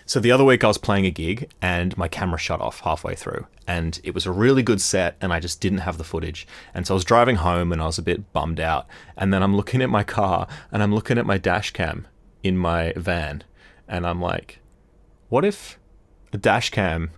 So the other week I was playing a gig and my camera shut off halfway through, and it was a really good set and I just didn't have the footage. And so I was driving home and I was a bit bummed out. And then I'm looking at my car and I'm looking at my dash cam in my van and I'm like, what if a dash cam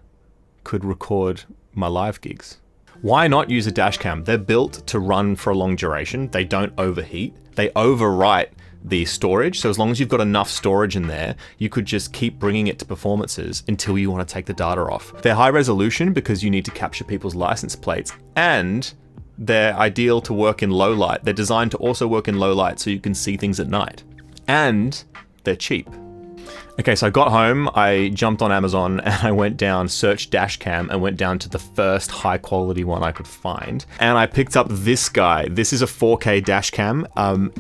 could record my live gigs? Why not use a dash cam? They're built to run for a long duration. They don't overheat. They overwrite the storage. So as long as you've got enough storage in there, you could just keep bringing it to performances until you want to take the data off. They're high resolution because you need to capture people's license plates, and they're ideal to work in low light. They're designed to also work in low light so you can see things at night. And they're cheap. Okay, so I got home, I jumped on Amazon and I went down, searched dash cam and went down to the first high quality one I could find. And I picked up this guy. This is a 4K dash cam.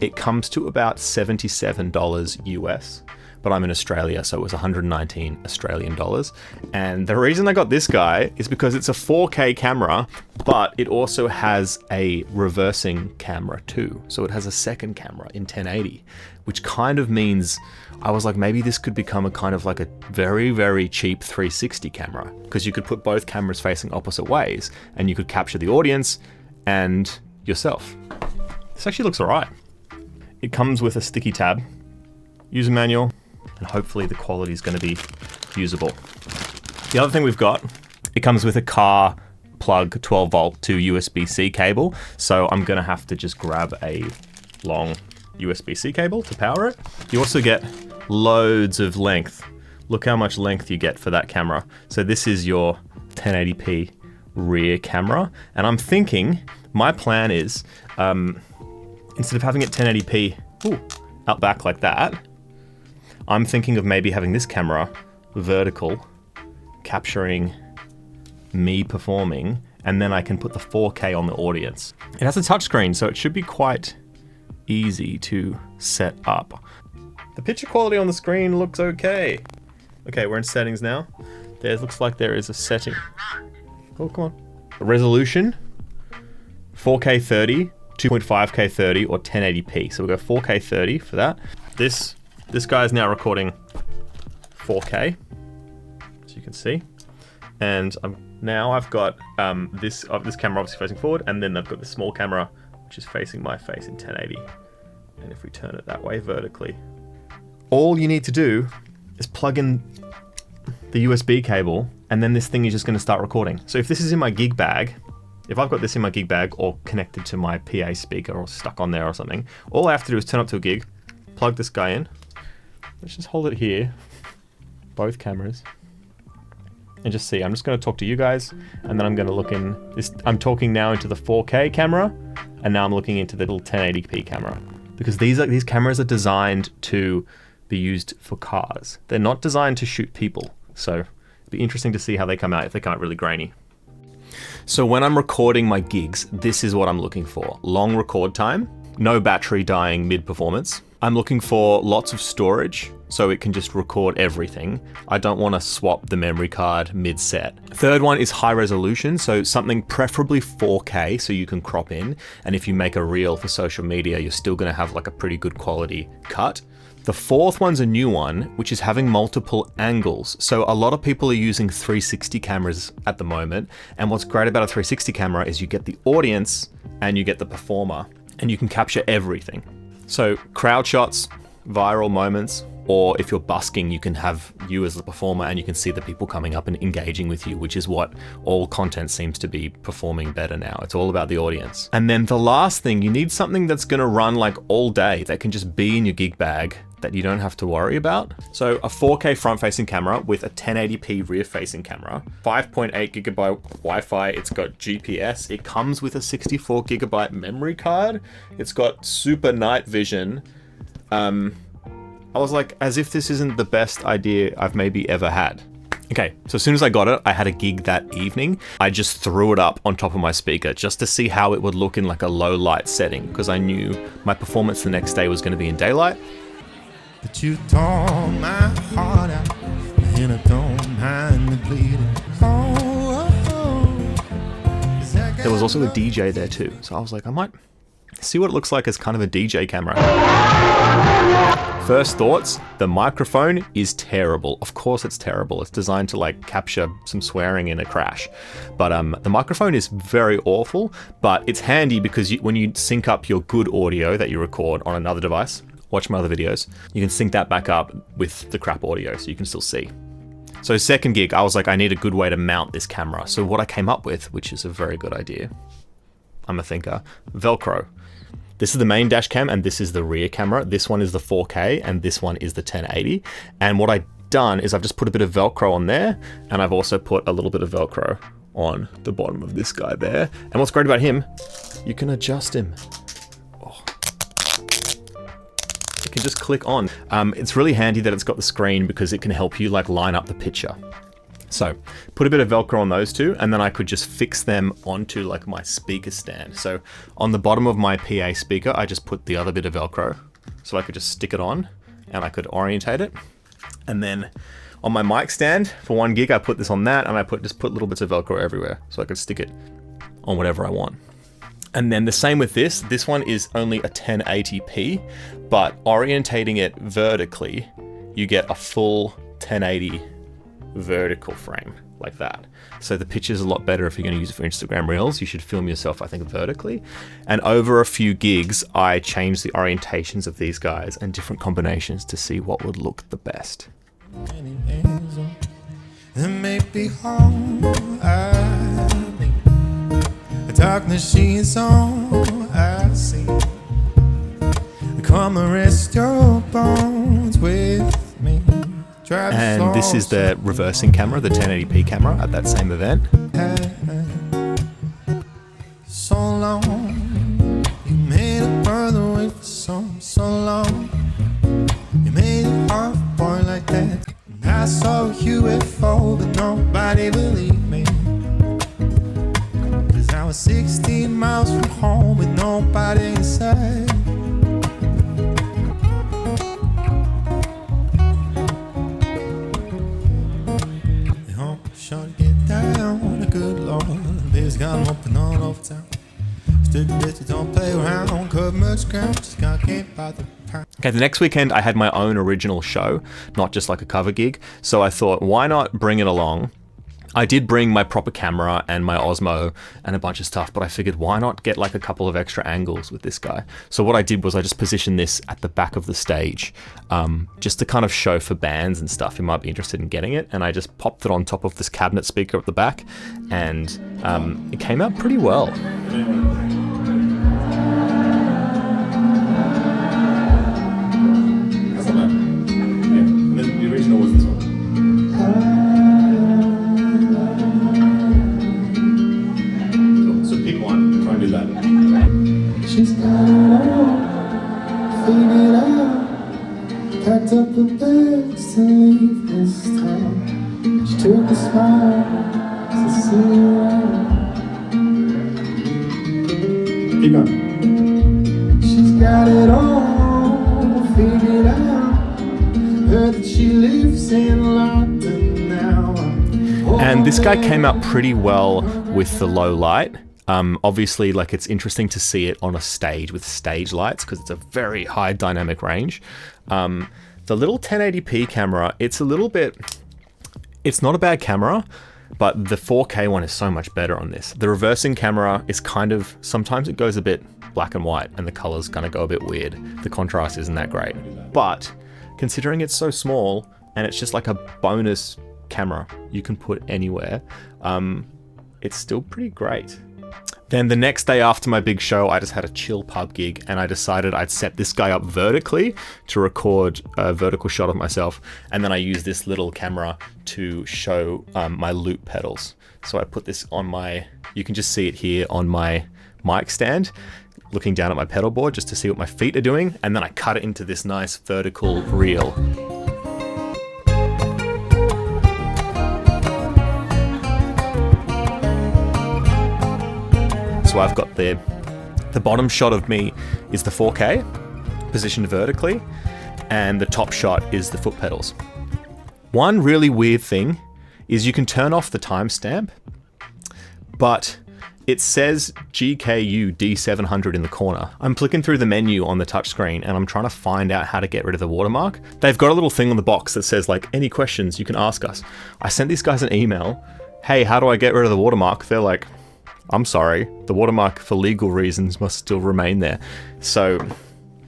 It comes to about $77 US, but I'm in Australia, so it was 119 Australian dollars. And the reason I got this guy is because it's a 4K camera, but it also has a reversing camera too. So it has a second camera in 1080, which kind of means I was like, maybe this could become a kind of like a very, very cheap 360 camera, because you could put both cameras facing opposite ways and you could capture the audience and yourself. This actually looks all right. It comes with a sticky tab, user manual, and hopefully the quality is going to be usable. The other thing we've got, it comes with a car plug 12 volt to USB-C cable. So I'm going to have to just grab a long USB-C cable to power it. You also get loads of length. Look how much length you get for that camera. So this is your 1080p rear camera. And I'm thinking, my plan is, instead of having it 1080p out back like that, I'm thinking of maybe having this camera vertical, capturing me performing, and then I can put the 4K on the audience. It has a touchscreen, so it should be quite easy to set up. The picture quality on the screen looks okay. Okay, we're in settings now. There looks like there is a setting. Oh, come on. Resolution, 4K 30, 2.5K 30, or 1080p. So we'll go 4K 30 for that. This guy is now recording 4K, as you can see. And now I've got this camera obviously facing forward, and then I've got the small camera which is facing my face in 1080. And if we turn it that way vertically, all you need to do is plug in the USB cable, and then this thing is just going to start recording. So if this is in my gig bag, if I've got this in my gig bag or connected to my PA speaker or stuck on there or something, all I have to do is turn up to a gig, plug this guy in. Let's just hold it here, both cameras, and just see. I'm just going to talk to you guys, and then I'm going to look in this. I'm talking now into the 4K camera, and now I'm looking into the little 1080p camera, because these cameras are designed to be used for cars. They're not designed to shoot people. So it'd be interesting to see how they come out if they come out really grainy. So when I'm recording my gigs, this is what I'm looking for. Long record time, no battery dying mid-performance. I'm looking for lots of storage, so it can just record everything. I don't want to swap the memory card mid-set. Third one is high resolution, so something preferably 4K so you can crop in. And if you make a reel for social media, you're still going to have like a pretty good quality cut. The fourth one's a new one, which is having multiple angles. So a lot of people are using 360 cameras at the moment. And what's great about a 360 camera is you get the audience and you get the performer, and you can capture everything. So crowd shots, viral moments, or if you're busking, you can have you as the performer and you can see the people coming up and engaging with you, which is what all content seems to be performing better now. It's all about the audience. And then the last thing, you need something that's gonna run like all day, that can just be in your gig bag, that you don't have to worry about. So a 4K front-facing camera with a 1080p rear-facing camera, 5.8 gigabyte Wi-Fi, it's got GPS, it comes with a 64 gigabyte memory card, it's got super night vision. I was like, as if this isn't the best idea I've maybe ever had. Okay, so as soon as I got it, I had a gig that evening. I just threw it up on top of my speaker just to see how it would look in like a low light setting, because I knew my performance the next day was going to be in daylight. But you tore my heart out, and I don't mind the bleeding. There was also a DJ there too, so I was like, I might see what it looks like as kind of a DJ camera. First thoughts, the microphone is terrible. Of course it's terrible. It's designed to like capture some swearing in a crash. But the microphone is very awful, but it's handy because when you sync up your good audio that you record on another device, watch my other videos, you can sync that back up with the crap audio so you can still see. So second gig, I was like, I need a good way to mount this camera. So what I came up with, which is a very good idea, I'm a thinker, Velcro. This is the main dash cam and this is the rear camera. This one is the 4K and this one is the 1080. And what I've done is I've just put a bit of Velcro on there, and I've also put a little bit of Velcro on the bottom of this guy there. And what's great about him, you can adjust him. Oh. You can just click on. It's really handy that it's got the screen because it can help you like line up the picture. So put a bit of Velcro on those two, and then I could just fix them onto like my speaker stand. So on the bottom of my PA speaker, I just put the other bit of Velcro so I could just stick it on and I could orientate it. And then on my mic stand for 1 gig, I put this on that, and I just put little bits of Velcro everywhere so I could stick it on whatever I want. And then the same with this. This one is only a 1080p, but orientating it vertically, you get a full 1080 vertical frame like that. So the picture's a lot better if you're going to use it for Instagram Reels. You should film yourself, I think, vertically. And over a few gigs, I changed the orientations of these guys and different combinations to see what would look the best. There may be home, the darkness she is on, I see. Come and rest your bones with me. And this is the reversing camera, the 1080p camera at that same event. So long, you made it further away for so long. You made it hard for a boy like that. And I saw a UFO, but nobody believed me. 'Cause I was 16 miles from home with nobody inside. Sure to get down, a good Lord. Baby's got 'em open all over town. Stupid bitches don't play around. Cover much ground, just got can't buy the pound. Okay, the next weekend I had my own original show, not just like a cover gig. So I thought, why not bring it along? I did bring my proper camera and my Osmo and a bunch of stuff, but I figured why not get like a couple of extra angles with this guy? So what I did was I just positioned this at the back of the stage, just to kind of show for bands and stuff who might be interested in getting it. And I just popped it on top of this cabinet speaker at the back, and it came out pretty well. That's not bad. Yeah, and then the original was this one. She's got it all figured out. Packed up her bags to leave this town. She took a smile to see you around. Keep going. She's got it all figured out. Heard that she lives in London now. And this guy came out pretty well with the low light. Obviously, like, it's interesting to see it on a stage with stage lights because it's a very high dynamic range. The little 1080p camera, it's not a bad camera, but the 4K one is so much better on this. The reversing camera is sometimes it goes a bit black and white and the color's gonna go a bit weird. The contrast isn't that great. But considering it's so small and it's just like a bonus camera you can put anywhere, it's still pretty great. Then the next day after my big show, I just had a chill pub gig, and I decided I'd set this guy up vertically to record a vertical shot of myself. And then I used this little camera to show my loop pedals. So I put this on you can just see it here on my mic stand, looking down at my pedal board just to see what my feet are doing. And then I cut it into this nice vertical reel. So I've got the bottom shot of me is the 4K, positioned vertically, and the top shot is the foot pedals. One really weird thing is you can turn off the timestamp, but It says GKU D700 in the corner. I'm flicking through the menu on the touchscreen and I'm trying to find out how to get rid of the watermark. They've got a little thing on the box that says like, any questions you can ask us. I sent these guys an email. Hey, how do I get rid of the watermark? They're like, I'm sorry, the watermark for legal reasons must still remain there. So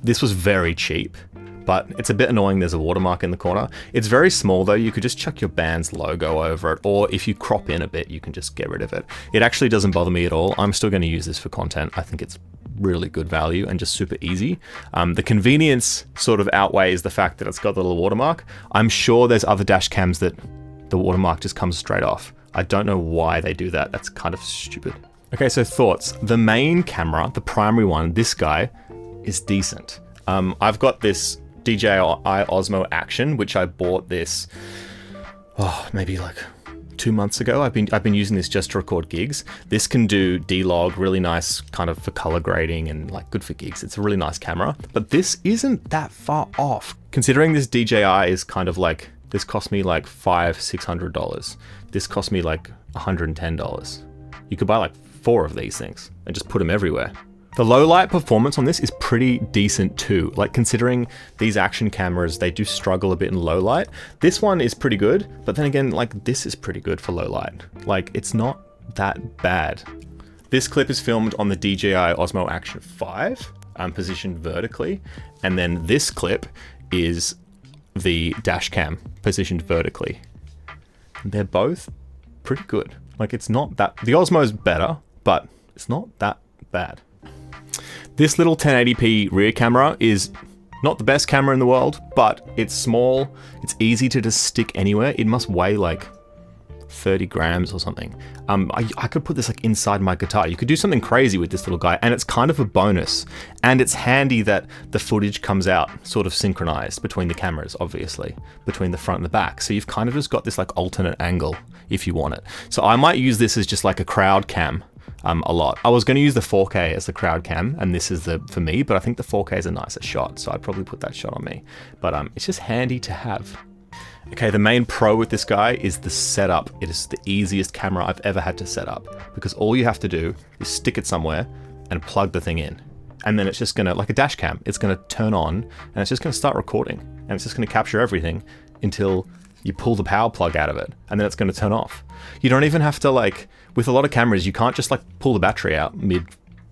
this was very cheap, but it's a bit annoying there's a watermark in the corner. It's very small though, you could just chuck your band's logo over it, or if you crop in a bit, you can just get rid of it. It actually doesn't bother me at all. I'm still going to use this for content. I think it's really good value and just super easy. The convenience sort of outweighs the fact that it's got the little watermark. I'm sure there's other dash cams that the watermark just comes straight off. I don't know why they do that. That's kind of stupid. Okay, so thoughts. The main camera, the primary one, this guy, is decent. I've got this DJI Osmo Action, which I bought this, maybe like 2 months ago. I've been using this just to record gigs. This can do D-Log, really nice kind of for color grading and like good for gigs. It's a really nice camera, but this isn't that far off. Considering this DJI is kind of like, this cost me like $500-600. This cost me like $110. You could buy like 4 of these things and just put them everywhere. The low light performance on this is pretty decent too. Like considering these action cameras, they do struggle a bit in low light. This one is pretty good, but then again, like this is pretty good for low light. Like it's not that bad. This clip is filmed on the DJI Osmo Action 5, positioned vertically. And then this clip is the dash cam positioned vertically. They're both pretty good. Like it's not that, the Osmo's better, but it's not that bad. This little 1080p rear camera is not the best camera in the world, but it's small, it's easy to just stick anywhere. It must weigh like 30 grams or something. I could put this like inside my guitar. You could do something crazy with this little guy, and it's kind of a bonus. And it's handy that the footage comes out sort of synchronized between the cameras, obviously, between the front and the back. So you've kind of just got this like alternate angle if you want it. So I might use this as just like a crowd cam. A lot. I was going to use the 4K as the crowd cam, and this is the for me, but I think the 4K is a nicer shot, so I'd probably put that shot on me. But it's just handy to have. Okay, the main pro with this guy is the setup. It is the easiest camera I've ever had to set up, because all you have to do is stick it somewhere and plug the thing in. And then it's just gonna, like a dash cam, it's gonna turn on and it's just gonna start recording, and it's just gonna capture everything until you pull the power plug out of it, and then it's gonna turn off. You don't even have to, like, with a lot of cameras, you can't just like pull the battery out mid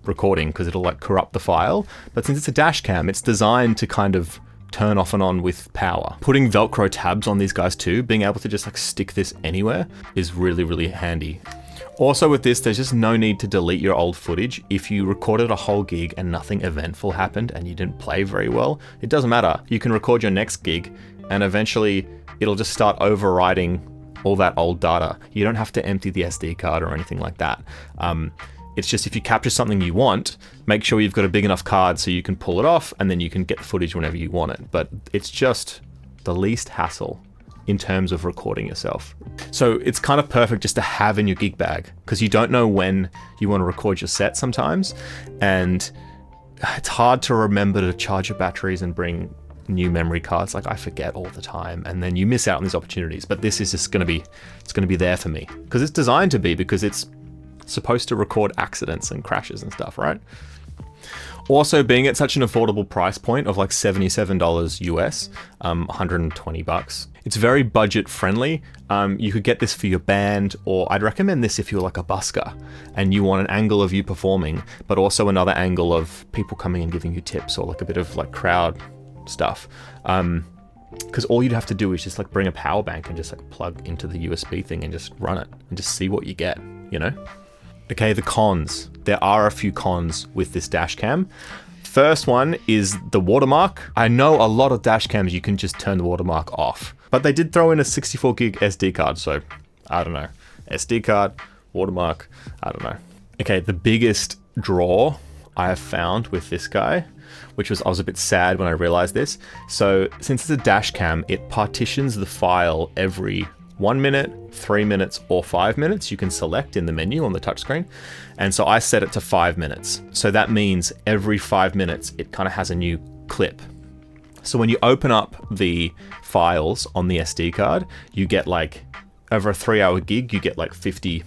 recording because it'll like corrupt the file. But since it's a dash cam, it's designed to kind of turn off and on with power. Putting Velcro tabs on these guys too, being able to just like stick this anywhere is really, really handy. Also with this, there's just no need to delete your old footage. If you recorded a whole gig and nothing eventful happened and you didn't play very well, it doesn't matter. You can record your next gig and eventually it'll just start overriding all that old data. You don't have to empty the SD card or anything like that. It's just if you capture something you want, make sure you've got a big enough card so you can pull it off and then you can get the footage whenever you want it. But it's just the least hassle in terms of recording yourself. So it's kind of perfect just to have in your gig bag, because you don't know when you want to record your set sometimes. And it's hard to remember to charge your batteries and bring new memory cards. Like I forget all the time, and then you miss out on these opportunities. But this is just going to be there for me, because it's designed to be, because it's supposed to record accidents and crashes and stuff, right? Also, being at such an affordable price point of like $77 US, 120 bucks, it's very budget friendly. You could get this for your band, or I'd recommend this if you're like a busker and you want an angle of you performing, but also another angle of people coming and giving you tips, or like a bit of like crowd stuff. Because all you'd have to do is just like bring a power bank and just like plug into the USB thing and just run it and just see what you get, you know? Okay, the cons. There are a few cons with this dash cam. First one is the watermark. I know a lot of dash cams you can just turn the watermark off, but they did throw in a 64 gig SD card, so I don't know. SD card, watermark, I don't know. Okay, the biggest draw I have found with this guy, which was, I was a bit sad when I realized this. So since it's a dash cam, it partitions the file every 1 minute, 3 minutes, or 5 minutes. You can select in the menu on the touchscreen. And so I set it to 5 minutes. So that means every 5 minutes, it kind of has a new clip. So when you open up the files on the SD card, you get like, over a 3-hour gig, you get like 50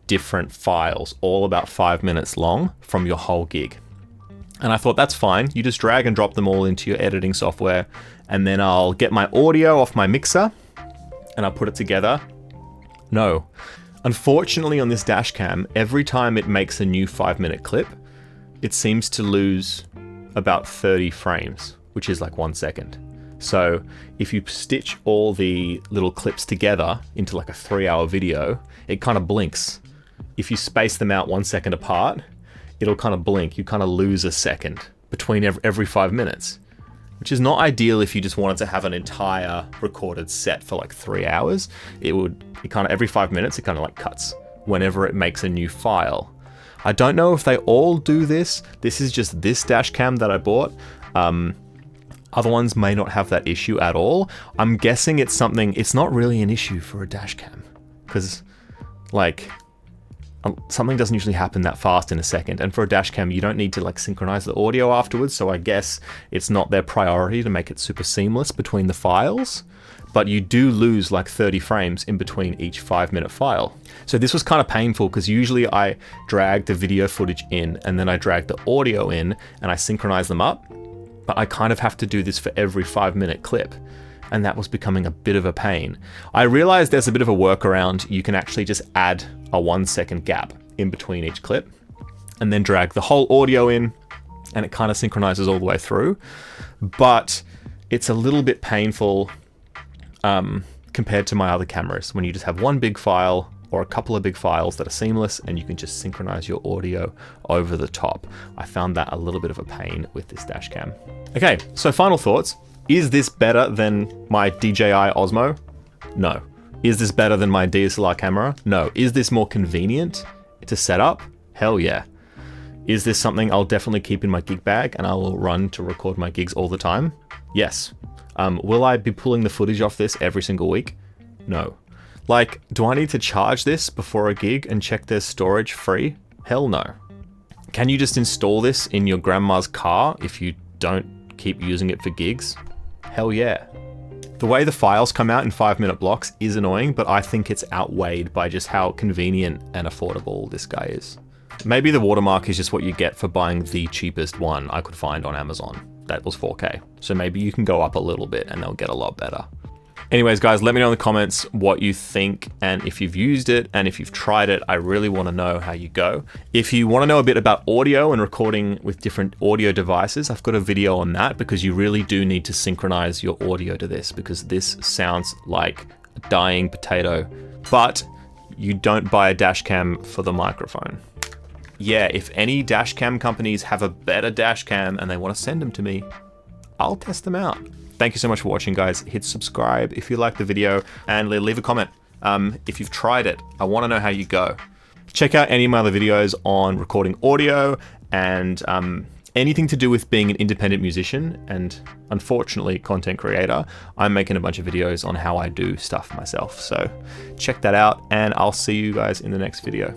different files, all about 5 minutes long from your whole gig. And I thought, that's fine. You just drag and drop them all into your editing software, and then I'll get my audio off my mixer and I'll put it together. No. Unfortunately, on this dash cam, every time it makes a new 5-minute clip, it seems to lose about 30 frames, which is like 1 second. So if you stitch all the little clips together into like a 3-hour video, it kind of blinks. If you space them out 1 second apart, it'll kind of blink. You kind of lose a second between every 5 minutes, which is not ideal if you just wanted to have an entire recorded set for like 3 hours. It kind of, every 5 minutes, it kind of like cuts whenever it makes a new file. I don't know if they all do this. This is just this dash cam that I bought. Other ones may not have that issue at all. I'm guessing it's not really an issue for a dash cam, because like something doesn't usually happen that fast in a second. And for a dash cam, you don't need to like synchronize the audio afterwards. So I guess it's not their priority to make it super seamless between the files, but you do lose like 30 frames in between each 5-minute file. So this was kind of painful because usually I drag the video footage in and then I drag the audio in and I synchronize them up. But I kind of have to do this for every 5-minute clip, and that was becoming a bit of a pain. I realized there's a bit of a workaround. You can actually just add a 1 second gap in between each clip and then drag the whole audio in, and it kind of synchronizes all the way through. But it's a little bit painful compared to my other cameras when you just have one big file or a couple of big files that are seamless and you can just synchronize your audio over the top. I found that a little bit of a pain with this dash cam. Okay, so final thoughts. Is this better than my DJI Osmo? No. Is this better than my DSLR camera? No. Is this more convenient to set up? Hell yeah. Is this something I'll definitely keep in my gig bag and I will run to record my gigs all the time? Yes. Will I be pulling the footage off this every single week? No. Like, do I need to charge this before a gig and check there's storage free? Hell no. Can you just install this in your grandma's car if you don't keep using it for gigs? Hell yeah. The way the files come out in 5-minute blocks is annoying, but I think it's outweighed by just how convenient and affordable this guy is. Maybe the watermark is just what you get for buying the cheapest one I could find on Amazon. That was 4K. So maybe you can go up a little bit and they'll get a lot better. Anyways, guys, let me know in the comments what you think and if you've used it and if you've tried it. I really want to know how you go. If you want to know a bit about audio and recording with different audio devices, I've got a video on that because you really do need to synchronize your audio to this because this sounds like a dying potato. But you don't buy a dash cam for the microphone. Yeah, if any dash cam companies have a better dash cam and they want to send them to me, I'll test them out. Thank you so much for watching, guys. Hit subscribe if you liked the video and leave a comment. If you've tried it, I want to know how you go. Check out any of my other videos on recording audio and anything to do with being an independent musician and, unfortunately, content creator. I'm making a bunch of videos on how I do stuff myself. So check that out and I'll see you guys in the next video.